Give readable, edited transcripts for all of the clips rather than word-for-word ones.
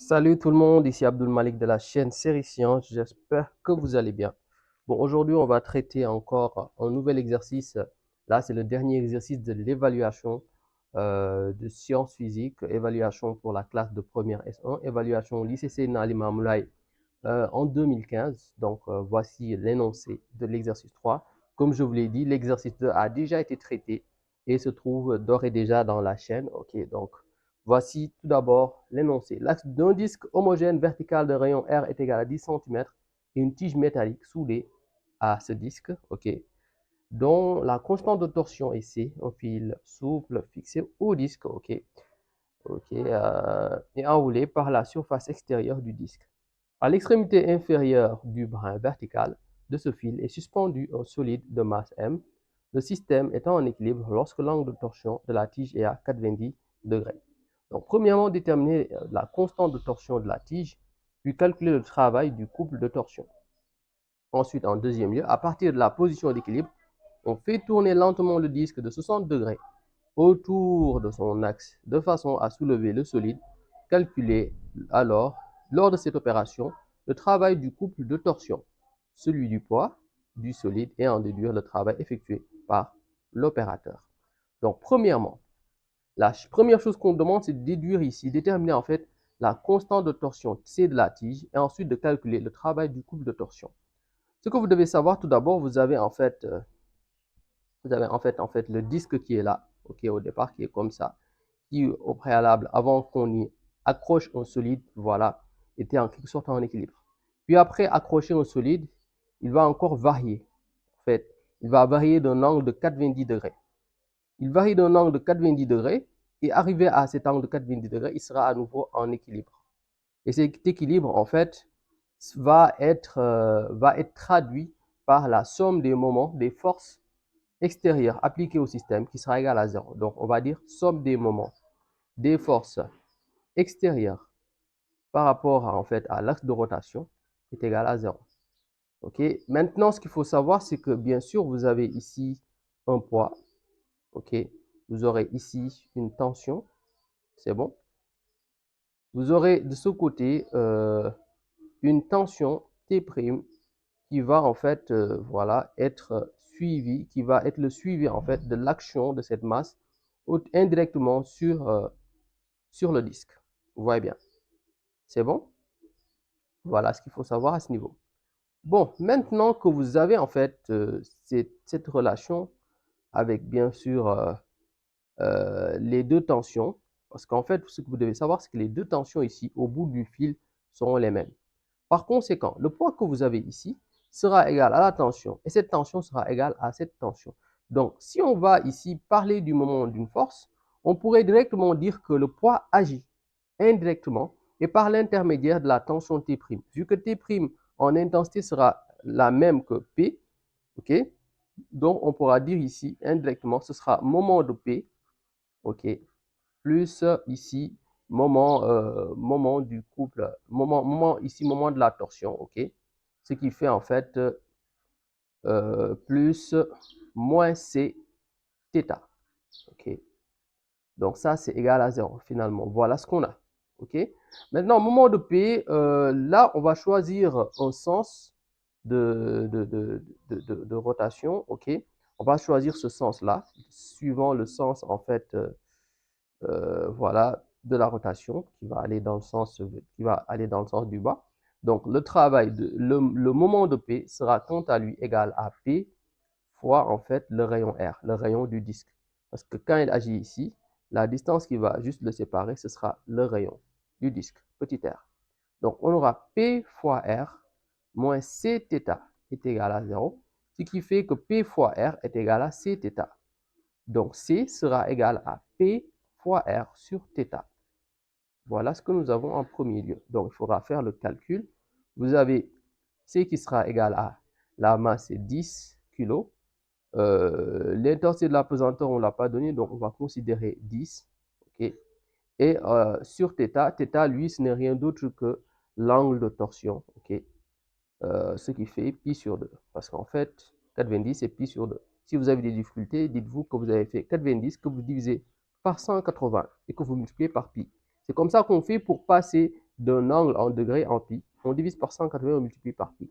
Salut tout le monde, ici Abdul Malik de la chaîne Série Science. J'espère que vous allez bien. Bon, aujourd'hui, on va traiter encore un nouvel exercice. Là, c'est le dernier exercice de l'évaluation de sciences physiques, évaluation pour la classe de première S1, évaluation au lycée Seydina Limamou Laye en 2015. Donc, voici l'énoncé de l'exercice 3. Comme je vous l'ai dit, l'exercice 2 a déjà été traité et se trouve d'ores et déjà dans la chaîne. Ok, donc voici tout d'abord l'énoncé. L'axe d'un disque homogène vertical de rayon R est égal à 10 cm et une tige métallique soudée à ce disque, ok, dont la constante de torsion est C, un fil souple fixé au disque, ok, et enroulé par la surface extérieure du disque. À l'extrémité inférieure du brin vertical de ce fil est suspendu un solide de masse M, le système étant en équilibre lorsque l'angle de torsion de la tige est à 90 degrés. Donc, premièrement, déterminer la constante de torsion de la tige, puis calculer le travail du couple de torsion. Ensuite, en deuxième lieu, à partir de la position d'équilibre, on fait tourner lentement le disque de 60 degrés autour de son axe de façon à soulever le solide. Calculer alors, lors de cette opération, le travail du couple de torsion, celui du poids du solide et en déduire le travail effectué par l'opérateur. Donc, premièrement, la première chose qu'on demande, c'est de déduire ici, déterminer en fait la constante de torsion C de la tige et ensuite de calculer le travail du couple de torsion. Ce que vous devez savoir tout d'abord, vous avez le disque qui est là, ok, au départ, qui est comme ça, qui au préalable, avant qu'on y accroche un solide, voilà, était en quelque sorte en équilibre. Puis après accrocher un solide, il va encore varier. En fait, il va varier d'un angle de 90 degrés. Il varie d'un angle de 90 degrés et arrivé à cet angle de 90 degrés, il sera à nouveau en équilibre. Et cet équilibre, en fait, va être traduit par la somme des moments, des forces extérieures appliquées au système qui sera égale à 0. Donc, on va dire somme des moments des forces extérieures par rapport à, en fait, à l'axe de rotation est égal à 0. Ok. Maintenant, ce qu'il faut savoir, c'est que bien sûr, vous avez ici un poids. Ok. Vous aurez ici une tension. C'est bon. Vous aurez de ce côté une tension T' qui va en fait voilà, être suivie, qui va être le suivi en fait de l'action de cette masse indirectement sur le disque. Vous voyez bien. C'est bon? Voilà ce qu'il faut savoir à ce niveau. Bon, maintenant que vous avez en fait cette relation avec bien sûr les deux tensions, parce qu'en fait, ce que vous devez savoir, c'est que les deux tensions ici, au bout du fil, seront les mêmes. Par conséquent, le poids que vous avez ici sera égal à la tension et cette tension sera égale à cette tension. Donc, si on va ici parler du moment d'une force, on pourrait directement dire que le poids agit indirectement et par l'intermédiaire de la tension T'. Vu que T' en intensité sera la même que P, ok, donc on pourra dire ici indirectement, ce sera moment de P, ok, plus ici moment du couple, moment de la torsion, ok, ce qui fait en fait plus moins C θ, ok. Donc ça c'est égal à 0 finalement. Voilà ce qu'on a, ok. Maintenant moment de P, là on va choisir un sens de rotation, ok. On va choisir ce sens-là, suivant le sens en fait voilà, de la rotation qui va aller dans le sens du bas. Donc, le moment de P sera quant à lui égal à P fois en fait le rayon R, le rayon du disque. Parce que quand il agit ici, la distance qui va juste le séparer, ce sera le rayon du disque, petit r. Donc, on aura P fois R moins C θ est égal à 0, ce qui fait que P fois R est égal à C θ. Donc, C sera égal à P fois R sur θ. Voilà ce que nous avons en premier lieu. Donc, il faudra faire le calcul. Vous avez C qui sera égal à la masse, c'est 10 kg. L'intensité de la pesanteur, on ne l'a pas donné, donc on va considérer 10. Okay. Et sur θ, lui, ce n'est rien d'autre que l'angle de torsion. Okay. Ce qui fait pi sur 2. Parce qu'en fait, 90, c'est pi sur 2. Si vous avez des difficultés, dites-vous que vous avez fait 90, que vous divisez par 180 et que vous multipliez par pi. C'est comme ça qu'on fait pour passer d'un angle en degrés en pi, on divise par 180, on multiplie par pi.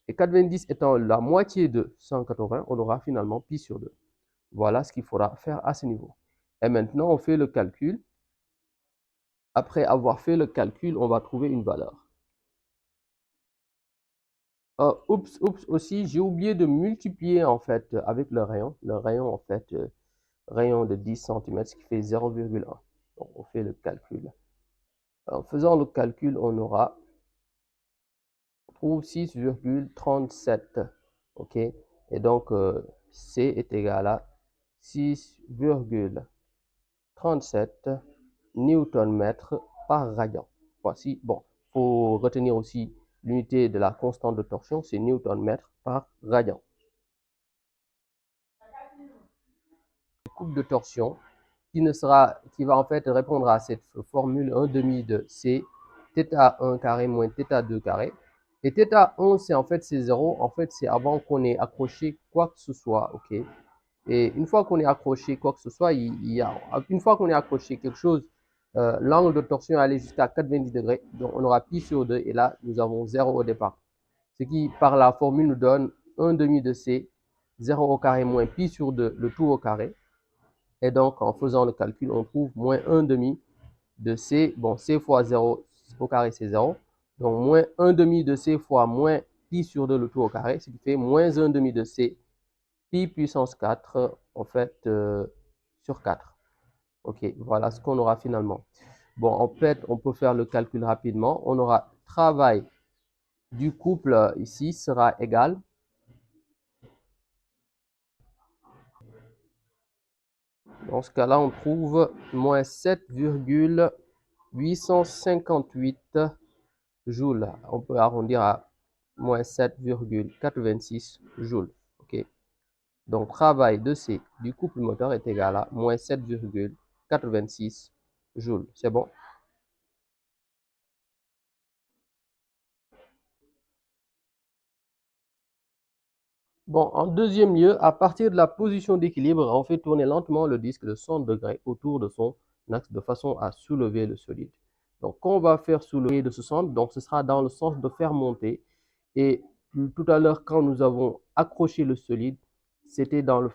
Et 90 étant la moitié de 180, on aura finalement pi sur 2. Voilà ce qu'il faudra faire à ce niveau. Et maintenant, on fait le calcul. Après avoir fait le calcul, on va trouver une valeur. Oups, aussi, j'ai oublié de multiplier en fait avec le rayon. Le rayon, en fait, rayon de 10 cm, ce qui fait 0,1. Donc, on fait le calcul. En faisant le calcul, on aura, on trouve 6,37. OK? Et donc, C est égal à 6,37 Newton-mètre par radian. Voici, bon, il faut retenir aussi l'unité de la constante de torsion, c'est Newton-mètre par radian. Couple de torsion qui va en fait répondre à cette formule 1 demi de C, θ1 carré moins θ2 carré. Et θ1, c'est en fait c'est 0, en fait c'est avant qu'on ait accroché quoi que ce soit, ok? Et une fois qu'on ait accroché quoi que ce soit, une fois qu'on ait accroché quelque chose, l'angle de torsion allait jusqu'à 90 degrés, donc on aura pi sur 2, et là nous avons 0 au départ. Ce qui, par la formule, nous donne 1 demi de C, 0 au carré moins pi sur 2, le tout au carré. Et donc, en faisant le calcul, on trouve moins 1 demi de C. Bon, C fois 0 au carré, c'est 0. Donc, moins 1 demi de C fois moins pi sur 2 le tout au carré, ce qui fait moins 1 demi de C, pi puissance 4, en fait, sur 4. OK, voilà ce qu'on aura finalement. Bon, en fait, on peut faire le calcul rapidement. On aura travail du couple ici sera égal. Dans ce cas-là, on trouve moins 7,858 joules. On peut arrondir à moins 7,426 joules. OK. Donc, travail de C du couple moteur est égal à moins 7,426 joules. C'est bon? Bon, en deuxième lieu, à partir de la position d'équilibre, on fait tourner lentement le disque de 100 degrés autour de son axe de façon à soulever le solide. Donc, quand on va faire soulever de ce centre, donc ce sera dans le sens de faire monter. Et tout à l'heure, quand nous avons accroché le solide, c'était dans le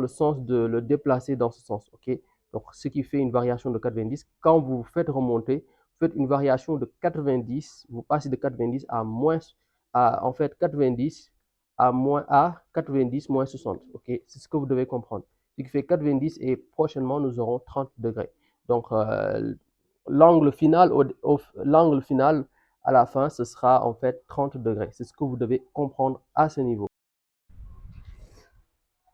sens de le déplacer dans ce sens. OK? Donc, ce qui fait une variation de 90. Quand vous faites remonter, vous faites une variation de 90. Vous passez de 90 à moins, en fait, 90 à 90 moins 60. OK? C'est ce que vous devez comprendre. Ce qui fait 90 et prochainement, nous aurons 30 degrés. Donc, l'angle final, l'angle final à la fin, ce sera en fait 30 degrés. C'est ce que vous devez comprendre à ce niveau.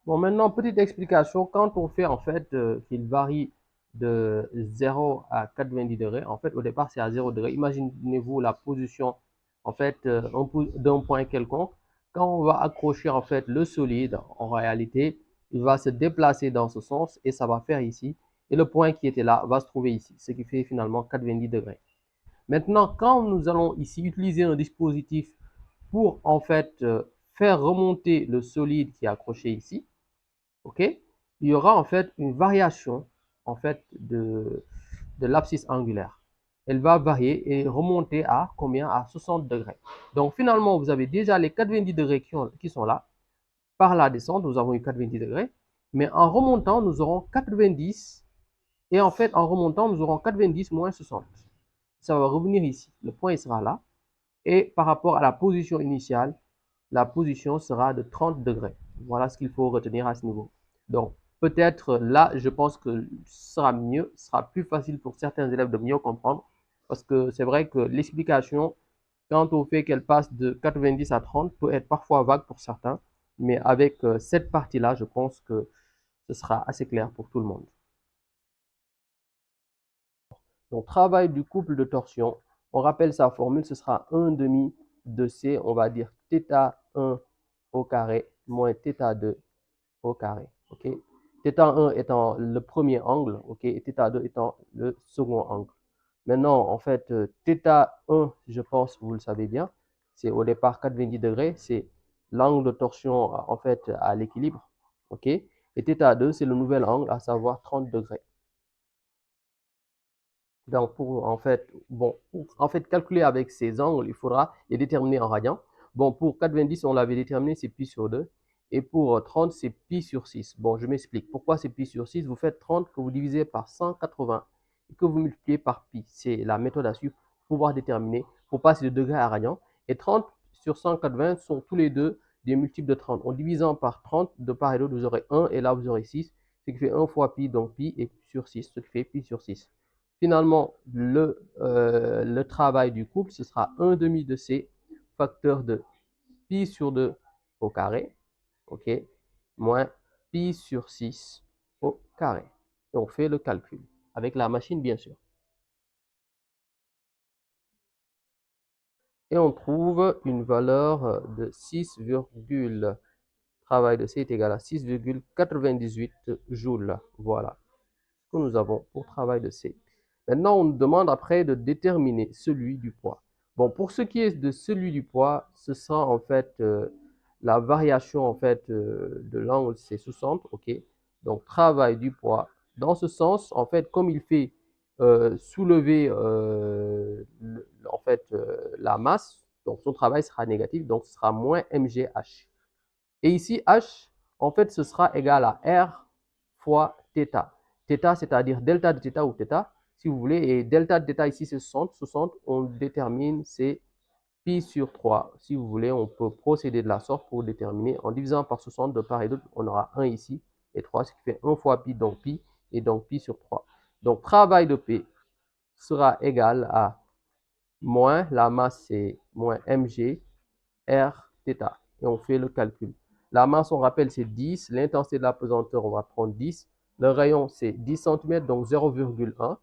Bon, maintenant, petite explication. Quand on fait en fait qu'il varie de 0 à 90 degrés, en fait, au départ, c'est à 0 degré. Imaginez-vous la position en fait d'un point quelconque. Quand on va accrocher en fait le solide, en réalité, il va se déplacer dans ce sens et ça va faire ici. Et le point qui était là va se trouver ici, ce qui fait finalement 90 degrés. Maintenant, quand nous allons ici utiliser un dispositif pour en fait faire remonter le solide qui est accroché ici, ok, il y aura en fait une variation en fait de l'abscisse angulaire. Elle va varier et remonter à combien? À 60 degrés. Donc finalement, vous avez déjà les 90 degrés qui sont là. Par la descente, nous avons eu 90 degrés. Mais en remontant, nous aurons 90. Et en fait, en remontant, nous aurons 90 moins 60. Ça va revenir ici. Le point il sera là. Et par rapport à la position initiale, la position sera de 30 degrés. Voilà ce qu'il faut retenir à ce niveau. Donc, peut-être là, je pense que ce sera mieux, ce sera plus facile pour certains élèves de mieux comprendre. Parce que c'est vrai que l'explication, quand on fait qu'elle passe de 90 à 30, peut être parfois vague pour certains. Mais avec cette partie-là, je pense que ce sera assez clair pour tout le monde. Donc, travail du couple de torsion. On rappelle sa formule, ce sera 1 demi de C, on va dire θ1 au carré moins θ2 au carré. OK? θ1 étant le premier angle, OK, et θ2 étant le second angle. Maintenant, en fait, θ1, je pense, vous le savez bien, c'est au départ 90 degrés, c'est l'angle de torsion en fait à l'équilibre. OK? Et θ2, c'est le nouvel angle, à savoir 30 degrés. Donc, pour en fait calculer avec ces angles, il faudra les déterminer en radians. Bon, pour 90, on l'avait déterminé, c'est pi sur 2. Et pour 30, c'est pi sur 6. Bon, je m'explique. Pourquoi c'est pi sur 6? Vous faites 30 que vous divisez par 180 et que vous multipliez par pi. C'est la méthode à suivre pour pouvoir déterminer, pour passer de degrés à radians. Et 30 sur 180 sont tous les deux des multiples de 30. En divisant par 30, de part et d'autre, vous aurez 1 et là, vous aurez 6, ce qui fait 1 fois pi, donc pi, et sur 6, ce qui fait pi sur 6. Finalement, le travail du couple, ce sera 1 demi de C, facteur de pi sur 2 au carré, ok, moins pi sur 6 au carré. Et on fait le calcul, avec la machine bien sûr. Et on trouve une valeur de 6, travail de C est égal à 6,98 joules. Voilà ce que nous avons pour travail de C. Maintenant, on nous demande après de déterminer celui du poids. Bon, pour ce qui est de celui du poids, ce sera en fait la variation en fait de l'angle, c'est 60, ok. Donc, travail du poids. Dans ce sens, en fait, comme il fait soulever en fait la masse, donc son travail sera négatif, donc ce sera moins mgh. Et ici, h, en fait, ce sera égal à r fois θ. Θ, c'est-à-dire delta de θ ou θ, si vous voulez. Et delta de θ ici, c'est 60. 60, on détermine, c'est pi sur 3. Si vous voulez, on peut procéder de la sorte pour déterminer. En divisant par 60 de part et d'autre, on aura 1 ici et 3, ce qui fait 1 fois pi, et donc pi sur 3. Donc, travail de P sera égal à moins, la masse, c'est moins mg, r, θ. Et on fait le calcul. La masse, on rappelle, c'est 10. L'intensité de la pesanteur, on va prendre 10. Le rayon, c'est 10 cm, donc 0,1.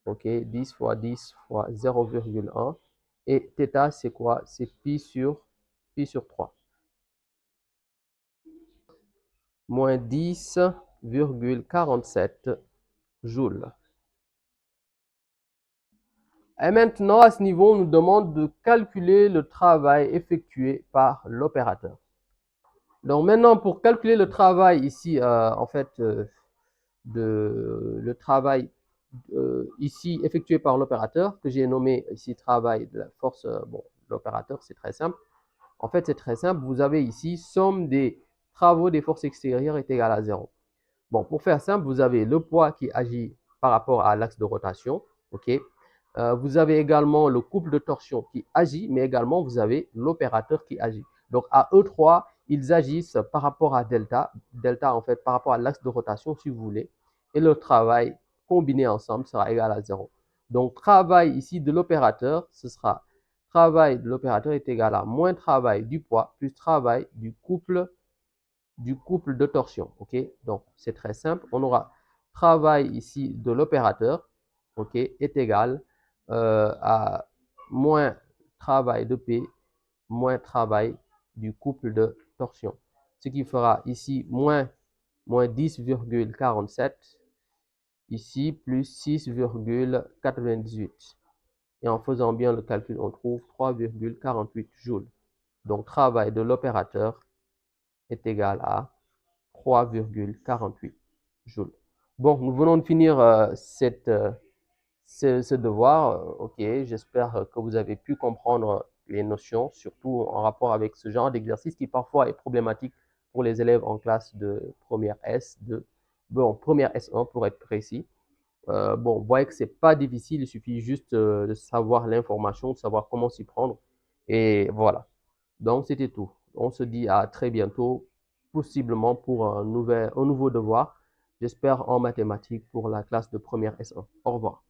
OK, 10 fois 10 fois 0,1. Et θ, c'est quoi? C'est pi sur 3. Moins 10,47 joules. Et maintenant, à ce niveau, on nous demande de calculer le travail effectué par l'opérateur. Donc maintenant, pour calculer le travail ici, en fait, le travail ici effectué par l'opérateur, que j'ai nommé ici travail de la force, bon, l'opérateur, c'est très simple. En fait, c'est très simple. Vous avez ici somme des travaux des forces extérieures est égale à 0. Bon, pour faire simple, vous avez le poids qui agit par rapport à l'axe de rotation, ok. Vous avez également le couple de torsion qui agit, mais également vous avez l'opérateur qui agit. Donc à eux trois, ils agissent par rapport à delta, delta en fait par rapport à l'axe de rotation si vous voulez, et le travail combiné ensemble sera égal à 0. Donc travail ici de l'opérateur, ce sera travail de l'opérateur est égal à moins travail du poids plus travail du couple de torsion. Ok, donc c'est très simple. On aura travail ici de l'opérateur, ok, est égal à moins travail de P moins travail du couple de torsion. Ce qui fera ici moins 10,47 ici plus 6,98. Et en faisant bien le calcul, on trouve 3,48 joules. Donc travail de l'opérateur est égal à 3,48 joules. Bon, nous venons de finir ce devoir. Ok, j'espère que vous avez pu comprendre les notions, surtout en rapport avec ce genre d'exercice qui parfois est problématique pour les élèves en classe de première S, première S1 pour être précis. Bon, vous voyez que c'est pas difficile, il suffit juste de savoir l'information, de savoir comment s'y prendre. Et voilà. Donc, c'était tout. On se dit à très bientôt, possiblement pour un nouveau devoir. J'espère en mathématiques pour la classe de première S1. Au revoir.